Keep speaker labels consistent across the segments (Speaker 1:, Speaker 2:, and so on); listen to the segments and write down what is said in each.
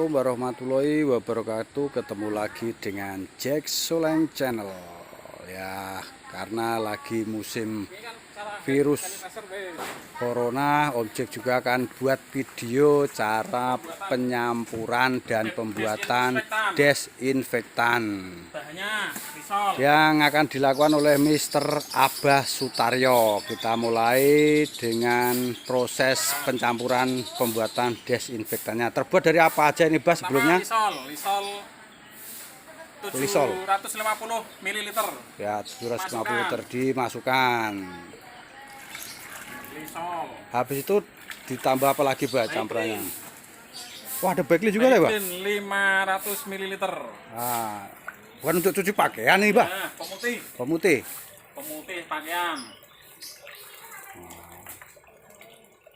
Speaker 1: Assalamualaikum warahmatullahi wabarakatuh. Ketemu lagi dengan Jack Soleng Channel. Ya, karena lagi musim virus corona, Om Jack juga akan buat video cara penyampuran dan pembuatan desinfektan yang akan dilakukan oleh Mr. Abah Sutaryo. Kita mulai dengan proses pencampuran pembuatan desinfektannya. Terbuat dari apa aja ini, Bas, sebelumnya?
Speaker 2: Lisol 750 ml.
Speaker 1: Ya, 750 liter dimasukkan.
Speaker 2: Lisol.
Speaker 1: Habis itu ditambah apa lagi, Bah, campurannya? Wah, ada backli juga ya, Bah?
Speaker 2: 500 ml.
Speaker 1: Nah, bukan untuk cuci pakaian nih, Bah?
Speaker 2: Nah, pemutih.
Speaker 1: Pemutih.
Speaker 2: Pemutih pakaian.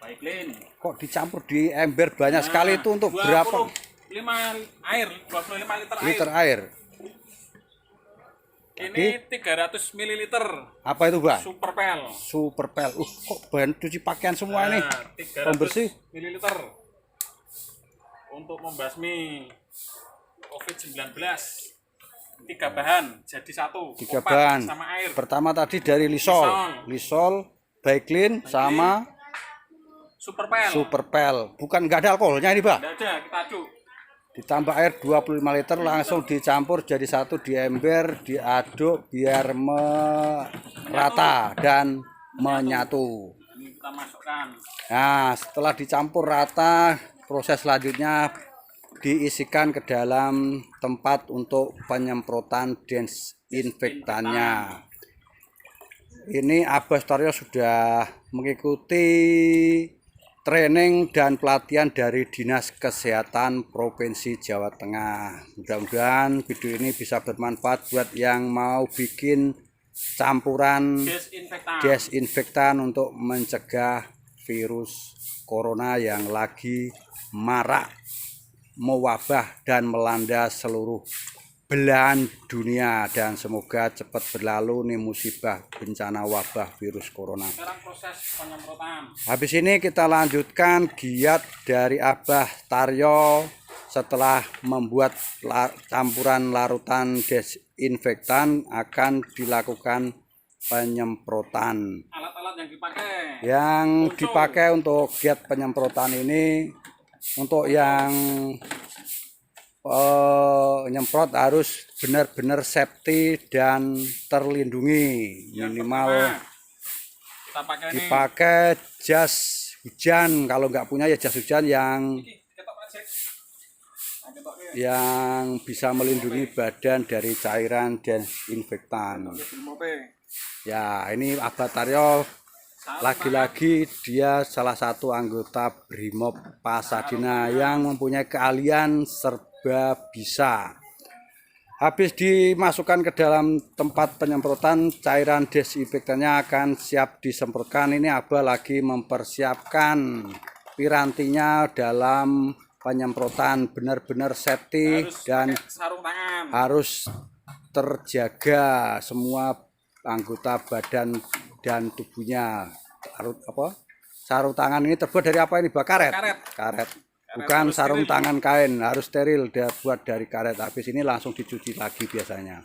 Speaker 2: Baiklin.
Speaker 1: Kok dicampur di ember banyak sekali itu untuk berapa?
Speaker 2: 25
Speaker 1: Liter air.
Speaker 2: Ini 300 ml.
Speaker 1: Apa itu, Bah?
Speaker 2: Superpel.
Speaker 1: Superpel. Kok bahan cuci pakaian semua ini?
Speaker 2: 300
Speaker 1: Pembersih
Speaker 2: ml. Untuk membasmi COVID-19. 3 bahan jadi satu.
Speaker 1: 3 bahan.
Speaker 2: Sama air.
Speaker 1: Pertama tadi dari Lisol, Baiklin sama Superpel. Bukan, nggak ada alkoholnya ini, Bah?
Speaker 2: Nggak ada, kita aduk.
Speaker 1: Ditambah air 25 liter, langsung dicampur jadi satu di ember, diaduk biar merata dan menyatu.
Speaker 2: Ini kita masukkan.
Speaker 1: Nah, setelah dicampur rata, proses selanjutnya diisikan ke dalam tempat untuk penyemprotan desinfektannya. Ini Abah Sutaryo sudah mengikuti training dan pelatihan dari Dinas Kesehatan Provinsi Jawa Tengah. Mudah-mudahan video ini bisa bermanfaat buat yang mau bikin campuran desinfektan untuk mencegah virus corona yang lagi marak mewabah dan melanda seluruh belahan dunia, dan semoga cepat berlalu nih musibah bencana wabah virus corona.
Speaker 2: Sekarang proses penyemprotan.
Speaker 1: Habis ini kita lanjutkan giat dari Abah Taryo setelah membuat campuran larutan desinfektan akan dilakukan penyemprotan.
Speaker 2: Alat-alat yang dipakai.
Speaker 1: Yang dipakai untuk giat penyemprotan ini, untuk yang nyemprot harus benar-benar safety dan terlindungi. Minimal dipakai jas hujan, kalau nggak punya ya jas hujan yang bisa melindungi badan dari cairan desinfektan. Ya, ini Abah Taryo lagi-lagi dia salah satu anggota Brimob Pasadena yang mempunyai keahlian serba bisa. Habis dimasukkan ke dalam tempat penyemprotan, cairan desinfektannya akan siap disemprotkan. Ini Abah lagi mempersiapkan pirantinya dalam penyemprotan, benar-benar safety dan harus terjaga semua anggota badan dan tubuhnya. Sarung tangan ini terbuat dari apa ini, Bah? Karet. Bukan sarung tangan kain, harus steril, dia buat dari karet. Habis ini langsung dicuci lagi biasanya.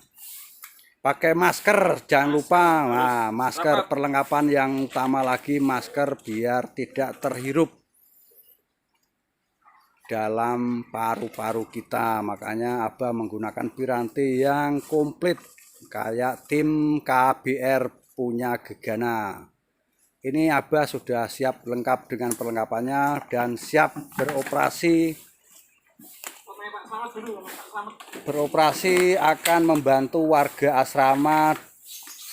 Speaker 1: Pakai masker, jangan lupa. Nah, masker perlengkapan yang utama lagi, masker biar tidak terhirup dalam paru-paru kita. Makanya Abah menggunakan piranti yang komplit kayak tim KBR punya Gegana. Ini Abah sudah siap lengkap dengan perlengkapannya dan siap beroperasi. Beroperasi akan membantu warga asrama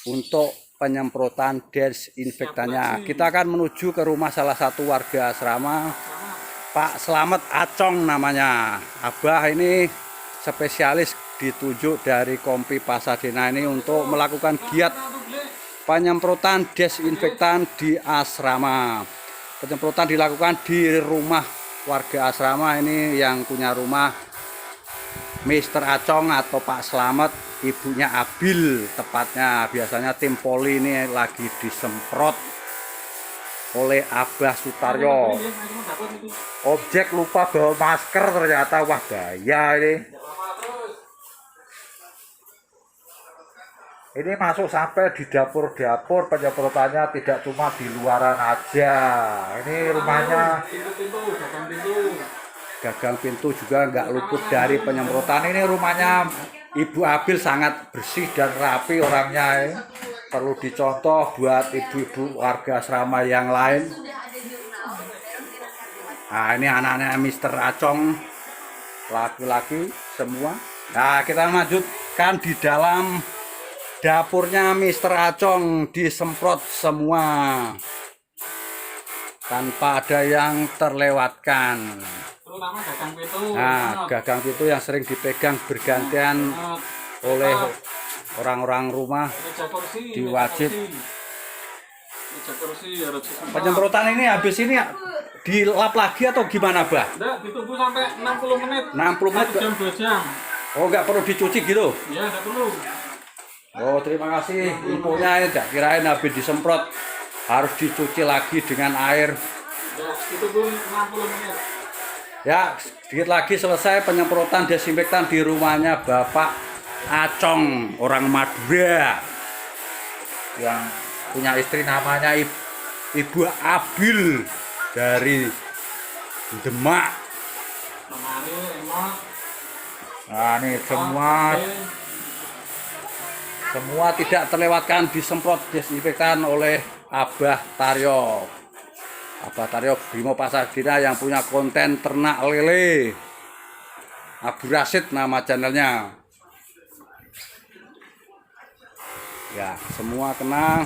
Speaker 1: untuk penyemprotan desinfektannya. Kita akan menuju ke rumah salah satu warga asrama, Pak Slamet Acong namanya. Abah ini spesialis ditunjuk dari Kompi Pasadena ini untuk melakukan giat penyemprotan desinfektan di asrama. Penyemprotan dilakukan di rumah warga asrama ini, yang punya rumah Mr. Acong atau Pak Slamet, ibunya Abil tepatnya. Biasanya tim poli ini lagi disemprot oleh Abah Sutaryo. Objek lupa bawa masker ternyata, wah bahaya ini. Ini masuk sampai di dapur-dapur, penyemprotannya tidak cuma di luaran aja. Ini rumahnya gagang pintu juga nggak luput dari penyemprotan. Ini rumahnya Ibu Abil sangat bersih dan rapi orangnya. Perlu dicontoh buat ibu-ibu warga asrama yang lain. Nah, ini anak-anak Mister Acong, laki-laki semua. Nah, kita lanjutkan di dalam dapurnya Mister Acong, disemprot semua tanpa ada yang terlewatkan.
Speaker 2: Terutama gagang pintu.
Speaker 1: Nah, gagang pintu yang sering dipegang bergantian oleh orang-orang rumah diwajib. Penyemprotan ini habis ini dilap lagi atau gimana, Bah?
Speaker 2: Enggak, ditunggu sampai 60 menit.
Speaker 1: 60 menit.
Speaker 2: 1 jam 2 jam.
Speaker 1: Oh, nggak perlu dicuci gitu?
Speaker 2: Iya, enggak perlu.
Speaker 1: Oh, terima kasih infonya. Tidak kirain habis disemprot harus dicuci lagi dengan air.
Speaker 2: Ya, ditunggu 60 menit.
Speaker 1: Ya, sedikit lagi selesai penyemprotan desinfektan di rumahnya Bapak Acong, orang Madura, yang punya istri namanya Ibu Abil dari Demak. Nah, ini semua tidak terlewatkan disemprot desinfektan oleh Abah Taryo. Abah Taryo Brimo Pasadena yang punya konten ternak lele. Abu Rasid nama channelnya. Ya, semua kena.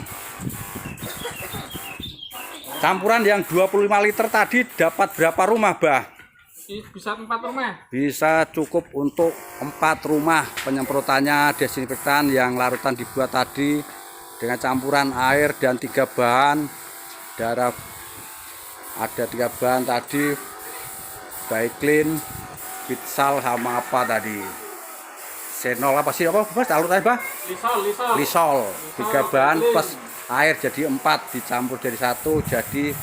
Speaker 1: Campuran yang 25 liter tadi dapat berapa rumah, Bah?
Speaker 2: Bisa 4 rumah.
Speaker 1: Bisa cukup untuk 4 rumah penyemprotannya desinfektan yang larutan dibuat tadi dengan campuran air dan 3 bahan. Ada 3 bahan tadi, Baiklin, Pitsal sama apa tadi? Senol apa sih apa? Mas, larutannya, Bah? Lisol. 3 bahan plus air jadi 4 dicampur jadi 1 jadi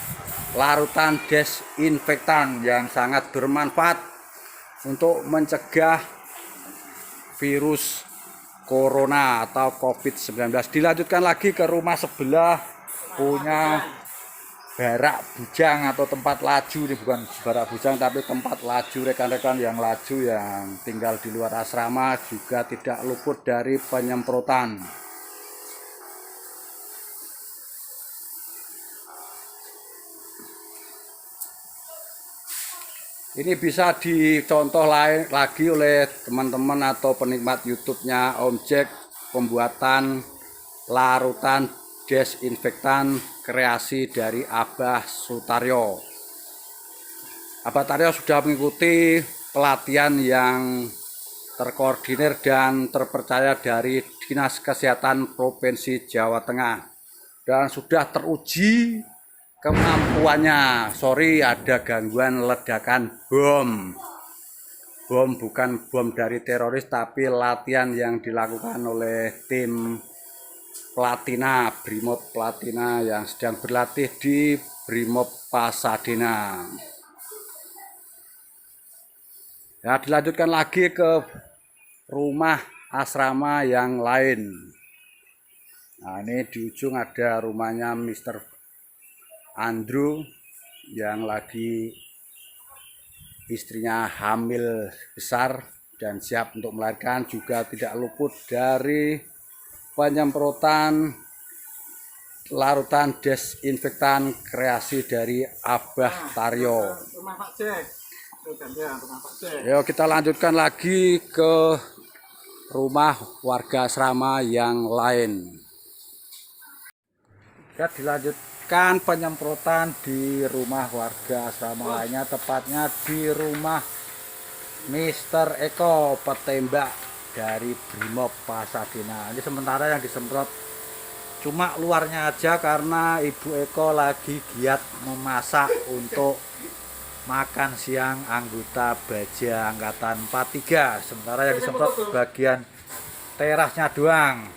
Speaker 1: larutan desinfektan yang sangat bermanfaat untuk mencegah virus corona atau COVID-19. Dilanjutkan lagi ke rumah sebelah, punya barak bujang atau tempat laju. Ini bukan barak bujang tapi tempat laju rekan-rekan yang laju yang tinggal di luar asrama juga tidak luput dari penyemprotan. Ini bisa dicontoh lagi oleh teman-teman atau penikmat YouTube-nya Om Jack, pembuatan larutan desinfektan kreasi dari Abah Sutaryo. Abah Taryo sudah mengikuti pelatihan yang terkoordinir dan terpercaya dari Dinas Kesehatan Provinsi Jawa Tengah dan sudah teruji kemampuannya. Sorry, ada gangguan ledakan bom. Bom bukan bom dari teroris tapi latihan yang dilakukan oleh tim Platina, Brimob Platina yang sedang berlatih di Brimob Pasadena. Ya, dilanjutkan lagi ke rumah asrama yang lain. Nah, ini di ujung ada rumahnya Mr. Andrew yang lagi istrinya hamil besar dan siap untuk melahirkan, juga tidak luput dari penyemprotan larutan desinfektan kreasi dari Abah Taryo. Yuk kita lanjutkan lagi ke rumah warga asrama yang lain. Kita dilanjutkan penyemprotan di rumah warga asrama lainnya, tepatnya di rumah Mister Eko, petembak dari Brimob Pasadena. Ini sementara yang disemprot cuma luarnya aja karena Ibu Eko lagi giat memasak untuk makan siang anggota Baja Angkatan 43. Sementara yang disemprot bagian terasnya doang.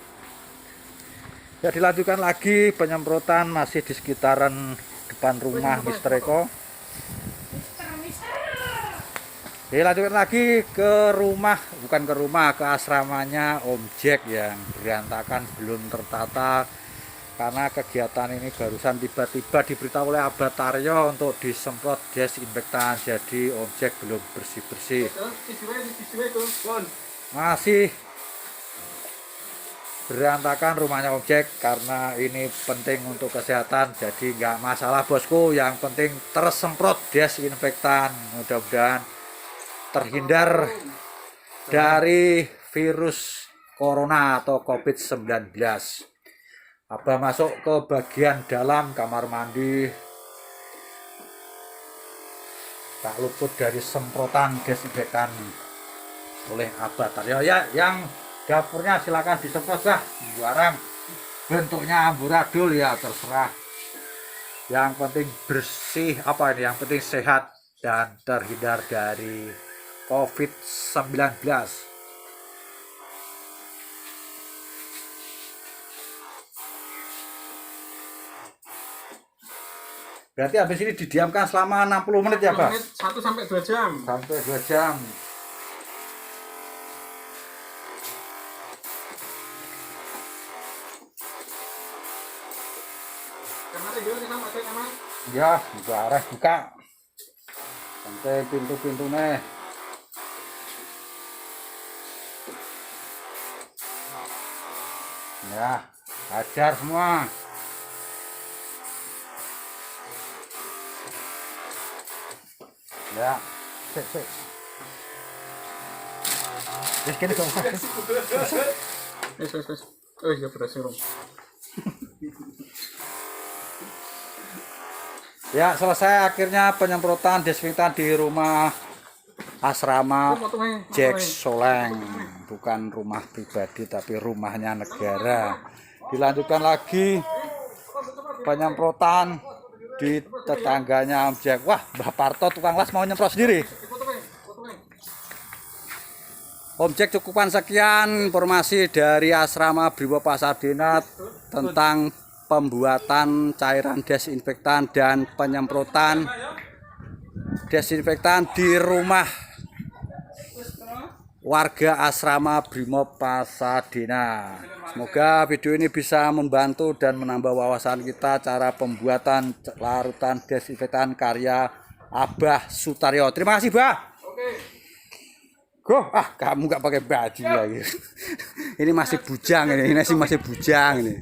Speaker 1: Ya, dilanjutkan lagi penyemprotan masih di sekitaran depan rumah Mister Eko. Oke, lanjut lagi ke rumah, bukan ke rumah, ke asramanya Om Jack yang berantakan, belum tertata karena kegiatan ini barusan tiba-tiba diberitahu oleh Abah Taryo untuk disemprot desinfektan, jadi Om Jack belum bersih-bersih. Masih berantakan rumahnya Om Jack karena ini penting untuk kesehatan, jadi nggak masalah bosku, yang penting tersemprot desinfektan, mudah-mudahan terhindar dari virus corona atau COVID-19. Abah masuk ke bagian dalam kamar mandi, tak luput dari semprotan desinfektan oleh Abah Taryo. Ya, yang dapurnya silakan disemprot lah, barang bentuknya amburadul ya terserah. Yang penting bersih, apa ini? Yang penting sehat dan terhindar dari COVID-19. Berarti habis ini didiamkan selama 60 menit ya, Pak?
Speaker 2: 1 sampai 2 jam.
Speaker 1: Sampai 2 jam.
Speaker 2: Kamarnya juga nih sama kayak kamar.
Speaker 1: Ya, buka. Sampai pintu-pintunya. Ya, hajar semua. Ya, sik. Wis kene kok.
Speaker 2: Wes. Oh iya berhasil.
Speaker 1: Ya, selesai akhirnya penyemprotan desinfektan di rumah asrama Jack Soleng, bukan rumah pribadi tapi rumahnya negara. Dilanjutkan lagi penyemprotan di tetangganya Om Jack. Wah, Mbah Parto tukang las mau nyemprot sendiri. Om Jack, cukupan sekian informasi dari asrama Brimob Pasadena tentang pembuatan cairan desinfektan dan penyemprotan desinfektan di rumah warga asrama Brimob Pasadena. Semoga video ini bisa membantu dan menambah wawasan kita cara pembuatan larutan desinfektan karya Abah Sutaryo. Terima kasih, Bah. Goh, kamu nggak pakai baju lagi. Ini masih bujang ini masih bujang ini.